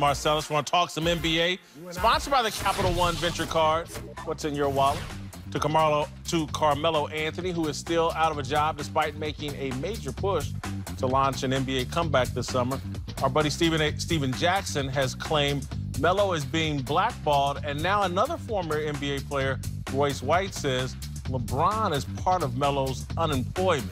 Marcellus. We want to talk some NBA. Sponsored by the Capital One Venture Card. What's in your wallet? To Carmelo Anthony, who is still out of a job despite making a major push to launch an NBA comeback this summer. Our buddy Steven Jackson has claimed Melo is being blackballed, and now another former NBA player, Royce White, says LeBron is part of Melo's unemployment.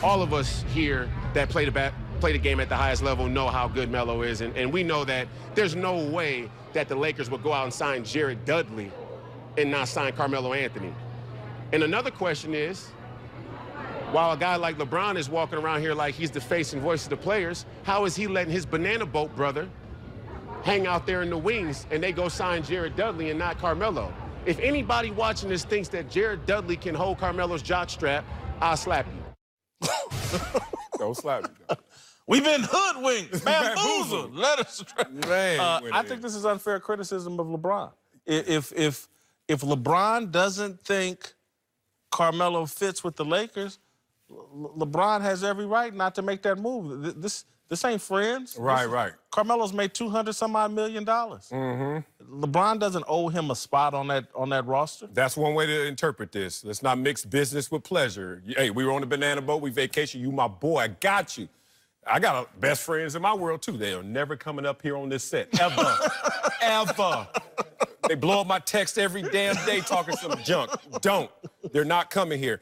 All of us here that play the game at the highest level know how good Melo is, and we know that there's no way that the Lakers would go out and sign Jared Dudley and not sign Carmelo Anthony. And another question is, while a guy like LeBron is walking around here like he's the face and voice of the players, how is he letting his banana boat brother hang out there in the wings and they go sign Jared Dudley and not Carmelo? If anybody watching this thinks that Jared Dudley can hold Carmelo's jockstrap, I'll slap you. Don't slap me. We've been hoodwinked, bamboozled, led astray. Man, I think this is unfair criticism of LeBron. If LeBron doesn't think Carmelo fits with the Lakers, LeBron has every right not to make that move. This ain't friends. Right. Carmelo's made $200-some-odd million. LeBron doesn't owe him a spot on that roster. That's one way to interpret this. Let's not mix business with pleasure. Hey, we were on the banana boat. We vacation. You my boy. I got you. I got best friends in my world, too. They are never coming up here on this set. Ever. Ever. They blow up my text every damn day talking some junk. Don't. They're not coming here.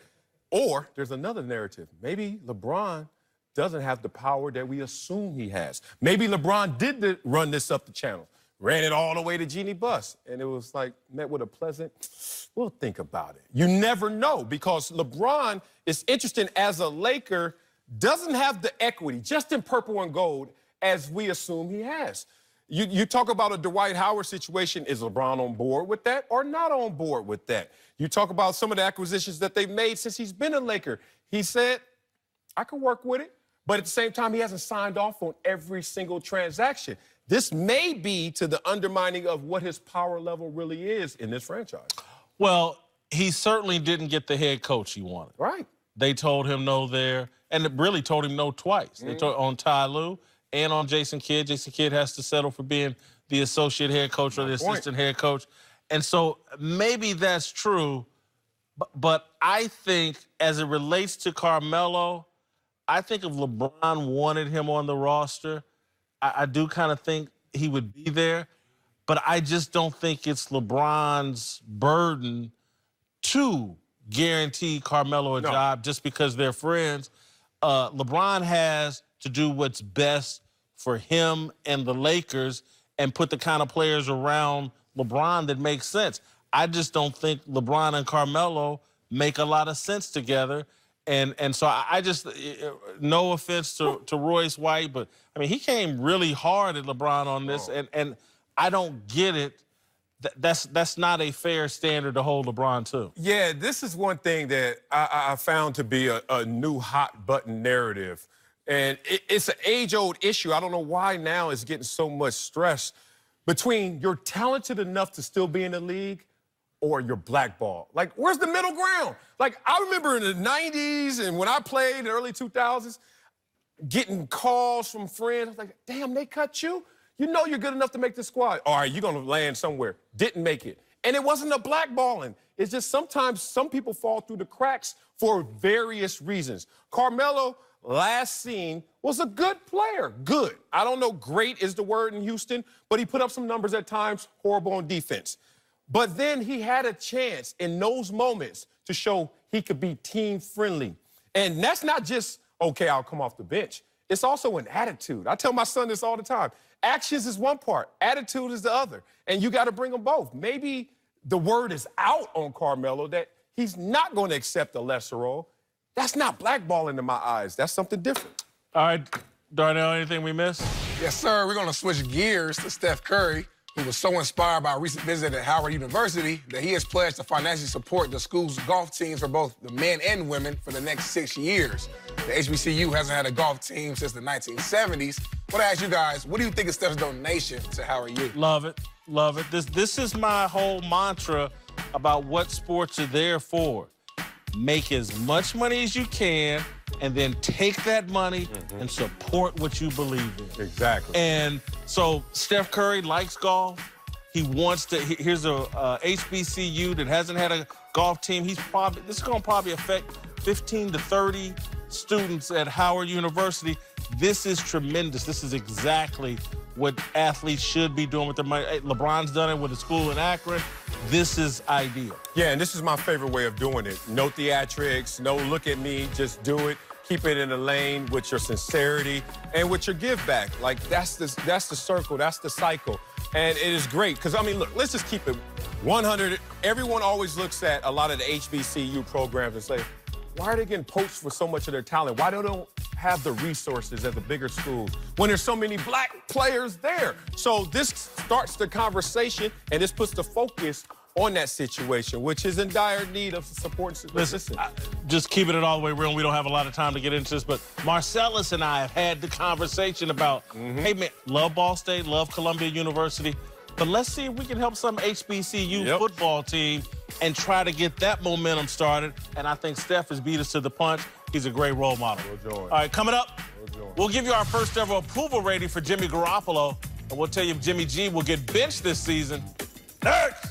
Or there's another narrative. Maybe LeBron doesn't have the power that we assume he has. Maybe LeBron did run this up the channel, ran it all the way to Jeannie Buss, and it was like met with a pleasant, we'll think about it. You never know, because LeBron is interesting as a Laker, doesn't have the equity, just in purple and gold, as we assume he has. You talk about a Dwight Howard situation. Is LeBron on board with that or not on board with that? You talk about some of the acquisitions that they've made since he's been a Laker. He said, I can work with it, but at the same time, he hasn't signed off on every single transaction. This may be to the undermining of what his power level really is in this franchise. Well, he certainly didn't get the head coach he wanted. Right. They told him no there, and it really told him no twice. They told on Ty Lue and on Jason Kidd. Jason Kidd has to settle for being the associate head coach or the assistant head coach. And so maybe that's true, but I think as it relates to Carmelo, I think if LeBron wanted him on the roster, I do kind of think he would be there, but I just don't think it's LeBron's burden to guarantee Carmelo a job just because they're friends. LeBron has to do what's best for him and the Lakers and put the kind of players around LeBron that makes sense. I just don't think LeBron and Carmelo make a lot of sense together. And so I just, no offense to Royce White, but, I mean, he came really hard at LeBron on this, and I don't get it. That's not a fair standard to hold LeBron to. Yeah, this is one thing that I found to be a new hot-button narrative. And it's an age-old issue. I don't know why now it's getting so much stress between you're talented enough to still be in the league or you're blackballed. Like, where's the middle ground? Like, I remember in the 90s and when I played in the early 2000s, getting calls from friends. I was like, damn, they cut you? You know you're good enough to make the squad. All right, you're going to land somewhere. Didn't make it. And it wasn't a blackballing. It's just sometimes some people fall through the cracks for various reasons. Carmelo, last seen, was a good player. Good. I don't know, great is the word in Houston, but he put up some numbers at times, horrible on defense. But then he had a chance in those moments to show he could be team-friendly. And that's not just, okay, I'll come off the bench. It's also an attitude. I tell my son this all the time. Actions is one part, attitude is the other. And you got to bring them both. Maybe the word is out on Carmelo that he's not going to accept a lesser role. That's not blackballing in my eyes. That's something different. All right, Darnell, anything we missed? Yes, sir. We're going to switch gears to Steph Curry, who was so inspired by a recent visit at Howard University that he has pledged to financially support the school's golf teams for both the men and women for the next 6 years. The HBCU hasn't had a golf team since the 1970s. I want to ask you guys, what do you think of Steph's donation to Howard U? Love it. Love it. This is my whole mantra about what sports are there for. Make as much money as you can, and then take that money and support what you believe in. Exactly. And So Steph Curry likes golf. He wants to. Here's a HBCU that hasn't had a golf team. This is going to probably affect 15 to 30 students at Howard University. This is tremendous. This is exactly what athletes should be doing with their money. LeBron's done it with a school in Akron. This is ideal. Yeah, and this is my favorite way of doing it. No theatrics, no look at me, just do it. Keep it in the lane with your sincerity and with your give back. Like, that's the circle, that's the cycle. And it is great, because, I mean, look, let's just keep it 100. Everyone always looks at a lot of the HBCU programs and say, why are they getting poached for so much of their talent? Why don't they have the resources at the bigger schools when there's so many black players there? So this starts the conversation, and this puts the focus on that situation, which is in dire need of support. Listen, just keeping it all the way real. We don't have a lot of time to get into this, but Marcellus and I have had the conversation about, hey, man, love Ball State, love Columbia University, but let's see if we can help some HBCU football team and try to get that momentum started. And I think Steph has beat us to the punch. He's a great role model. All right, coming up, we'll give you our first ever approval rating for Jimmy Garoppolo, and we'll tell you if Jimmy G will get benched this season. Next!